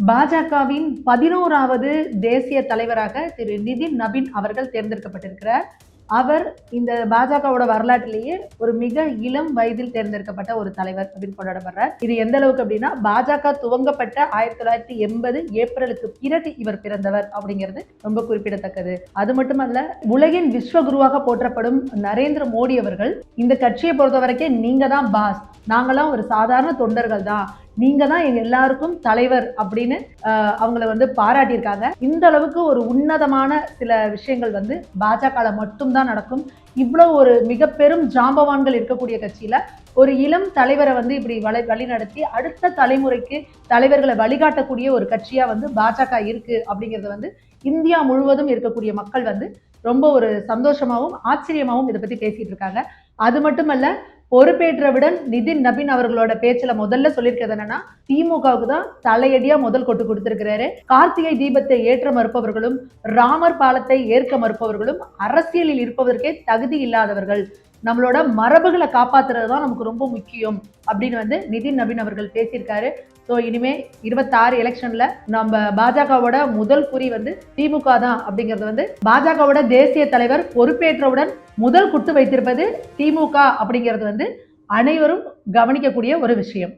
பாஜகவின் 11வது தேசிய தலைவராக திரு நிதின் நபீன் அவர்கள் தேர்ந்தெடுக்கப்பட்டிருக்கிறார். அவர் இந்த பாஜகவோட வரலாற்றிலேயே ஒரு மிக இளம் வயதில் தேர்ந்தெடுக்கப்பட்ட ஒரு தலைவர் அப்படின்னு கொண்டாடப்படுறார். இது எந்த அளவுக்கு அப்படின்னா, பாஜக துவங்கப்பட்ட 1980 ஏப்ரலுக்கு பிறகு இவர் பிறந்தவர் அப்படிங்கிறது ரொம்ப குறிப்பிடத்தக்கது. அது மட்டுமல்ல, உலகின் விஸ்வகுருவாக போற்றப்படும் நரேந்திர மோடி அவர்கள் இந்த கட்சியை பொறுத்த வரைக்கும் நீங்க தான் பாஸ், நாங்களாம் ஒரு சாதாரண தொண்டர்கள் தான், நீங்க தான் எங்க எல்லாருக்கும் தலைவர் அப்படின்னு அவங்கள பாராட்டியிருக்காங்க. இந்த அளவுக்கு ஒரு உன்னதமான சில விஷயங்கள் பாஜக மட்டும்தான் நடக்கும். இவ்வளவு ஒரு மிக பெரும் ஜாம்பவான்கள் இருக்கக்கூடிய கட்சியில ஒரு இளம் தலைவரை இப்படி வழி நடத்தி அடுத்த தலைமுறைக்கு தலைவர்களை வழிகாட்டக்கூடிய ஒரு கட்சியா பாஜக இருக்கு அப்படிங்கறது இந்தியா முழுவதும் இருக்கக்கூடிய மக்கள் ரொம்ப ஒரு சந்தோஷமாவும் ஆச்சரியமாவும் இதை பத்தி பேசிட்டு இருக்காங்க. அது மட்டுமல்ல, பொறுப்பேற்றவுடன் நிதின் நபீன் அவர்களோட பேச்சுல முதல்ல சொல்லியிருக்கிறது என்னன்னா, திமுகவுக்கு தான் தலையடியா முதல் கொட்டு கொடுத்திருக்கிறாரு. கார்த்திகை தீபத்தை ஏற்ற மறுப்பவர்களும் ராமர் பாலத்தை ஏற்க மறுப்பவர்களும் அரசியலில் இருப்பதற்கே தகுதி இல்லாதவர்கள், நம்மளோட மரபுகளை காப்பாத்துறதுதான் நமக்கு ரொம்ப முக்கியம் அப்படின்னு நிதின் நபீன் அவர்கள் பேசியிருக்காரு. ஸோ இனிமே 26 எலெக்ஷன்ல நம்ம பாஜகவோட முதல் குறி திமுக தான் அப்படிங்கிறது பாஜகவோட தேசிய தலைவர் பொறுப்பேற்றவுடன் முதல் குட்டு வைத்திருப்பது திமுக அப்படிங்கிறது அனைவரும் கவனிக்கக்கூடிய ஒரு விஷயம்.